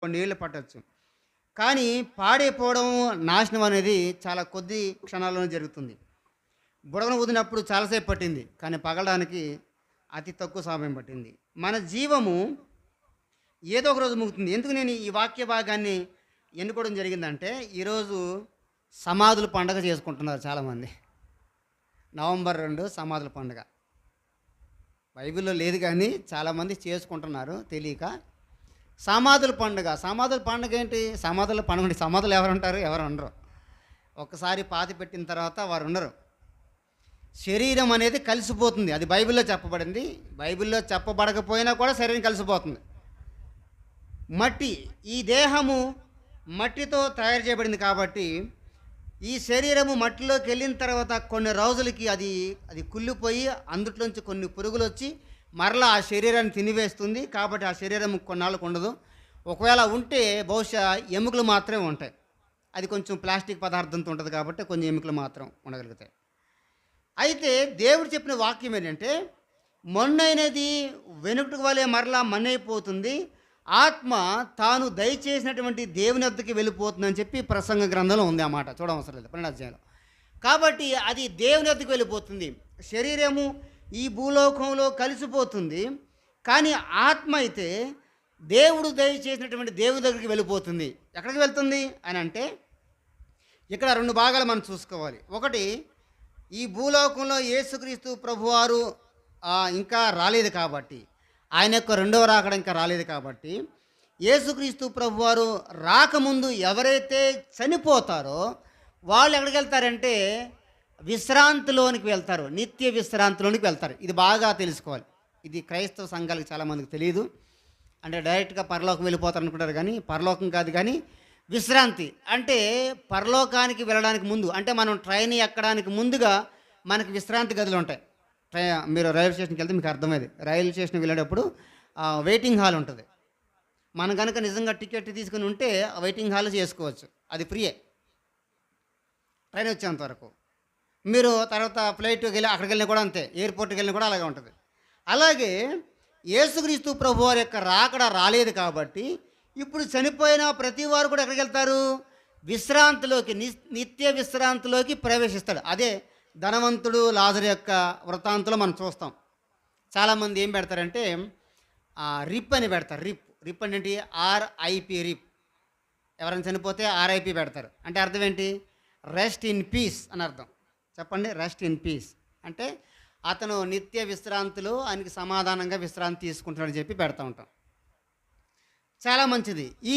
కొన్ని ఏళ్ళు పట్టొచ్చు. కానీ పాడైపోవడం, నాశనం అనేది చాలా కొద్ది క్షణాల్లోనే జరుగుతుంది. బుడగను ఊదినప్పుడు చాలా సేపు పట్టింది. కానీ పగలడానికి అతి తక్కువ సమయం పట్టింది. మన జీవము ఏదో ఒక రోజు ముగుతుంది. ఎందుకు నేను ఈ వాక్య భాగాన్ని ఎన్నుకోవడం జరిగిందంటే, ఈరోజు సమాధుల పండగ చేసుకుంటున్నారు చాలామంది. నవంబర్ 2 సమాధుల పండుగ. బైబిల్‌లో లేదు గానీ చాలామంది చేసుకుంటున్నారు తెలియక. సమాధుల పండుగ. సమాధుల పండుగ ఏంటి? సమాధుల పండుగ అంటే సమాధులు ఎవరుంటారు? ఎవరు ఉండరు. ఒక్కసారి పాతిపెట్టిన తర్వాత వారు ఉండరు. శరీరం అనేది కలిసిపోతుంది. అది బైబిల్‌లో చెప్పబడింది. బైబిల్‌లో చెప్పబడకపోయినా కూడా శరీరం కలిసిపోతుంది. మట్టి, ఈ దేహము మట్టితో తయారు చేయబడింది కాబట్టి, ఈ శరీరము మట్టిలోకి వెళ్ళిన తర్వాత కొన్ని రోజులకి అది అది కుళ్ళిపోయి అందుట్లోంచి కొన్ని పురుగులొచ్చి మరలా ఆ శరీరాన్ని తినివేస్తుంది. కాబట్టి ఆ శరీరం కొన్నాళ్ళకు ఉండదు. ఒకవేళ ఉంటే బహుశా ఎముకలు మాత్రమే ఉంటాయి. అది కొంచెం ప్లాస్టిక్ పదార్థంతో ఉంటుంది కాబట్టి కొన్ని ఎముకలు మాత్రం ఉండగలుగుతాయి. అయితే దేవుడు చెప్పిన వాక్యం ఏంటంటే, మొన్నైనది వెనుకటి వలె మరలా మన్నైపోతుంది. ఆత్మ తాను దయచేసినటువంటి దేవుని వద్దకు వెళ్ళిపోతుందని చెప్పి ప్రసంగ గ్రంథంలో ఉంది ఆ మాట. చూడవసరం లేదు 12వ అధ్యాయంలో. కాబట్టి అది దేవుని వద్దకు వెళ్ళిపోతుంది. శరీరము ఈ భూలోకంలో కలిసిపోతుంది. కానీ ఆత్మ అయితే దేవుడు దయచేసినటువంటి దేవుని దగ్గరికి వెళ్ళిపోతుంది. ఎక్కడికి వెళ్తుంది అని అంటే, ఇక్కడ 2 భాగాలు మనం చూసుకోవాలి. ఒకటి, ఈ భూలోకంలో యేసుక్రీస్తు ప్రభువారు ఇంకా రాలేదు కాబట్టి, ఆయన యొక్క రెండవ రాకడ ఇంకా రాలేదు కాబట్టి, యేసుక్రీస్తు ప్రభువారు రాకముందు ఎవరైతే చనిపోతారో వాళ్ళు ఎక్కడికి వెళ్తారంటే విశ్రాంతిలోనికి వెళ్తారు. నిత్య విశ్రాంతిలోనికి వెళ్తారు. ఇది బాగా తెలుసుకోవాలి. ఇది క్రైస్తవ సంఘాలకు చాలామందికి తెలియదు. అంటే డైరెక్ట్గా పరలోకం వెళ్ళిపోతారు అనుకుంటారు, కానీ పరలోకం కాదు. కానీ విశ్రాంతి అంటే పరలోకానికి వెళ్ళడానికి ముందు, అంటే మనం ట్రైన్ ఎక్కడానికి ముందుగా మనకి విశ్రాంతి గదులు ఉంటాయి. మీరు రైల్వే స్టేషన్కి వెళ్తే మీకు అర్థమైంది. రైల్వే స్టేషన్కి వెళ్ళేటప్పుడు వెయిటింగ్ హాల్ ఉంటుంది. మనం కనుక నిజంగా టికెట్ తీసుకుని ఉంటే వెయిటింగ్ హాల్ చేసుకోవచ్చు. అది ఫ్రీయే ట్రైన్ వచ్చేంత వరకు. మీరు తర్వాత ఫ్లైట్కి వెళ్ళి అక్కడికి వెళ్ళినా కూడా అంతే, ఎయిర్పోర్ట్కి వెళ్ళినా కూడా అలాగే ఉంటుంది. అలాగే యేసుక్రీస్తు ప్రభువారి యొక్క రాకడ రాలేదు కాబట్టి ఇప్పుడు చనిపోయిన ప్రతి వారు కూడా ఎక్కడికి వెళ్తారు? విశ్రాంతిలోకి, నిత్య విశ్రాంతిలోకి ప్రవేశిస్తాడు. అదే ధనవంతుడు లాజరు యొక్క వృత్తాంతంలో మనం చూస్తాం. చాలామంది ఏం పెడతారంటే రిప్ అని పెడతారు. రిప్ అంటే ఆర్ఐపి రిప్. ఎవరైనా చనిపోతే ఆర్ఐపి పెడతారు. అంటే అర్థం ఏంటి? రెస్ట్ ఇన్ పీస్ అని అర్థం. చెప్పండి, రెస్ట్ ఇన్ పీస్ అంటే అతను నిత్య విశ్రాంతిలో ఆయనకి సమాధానంగా విశ్రాంతి తీసుకుంటున్నాడని చెప్పి పెడతా ఉంటాం. చాలా మంచిది. ఈ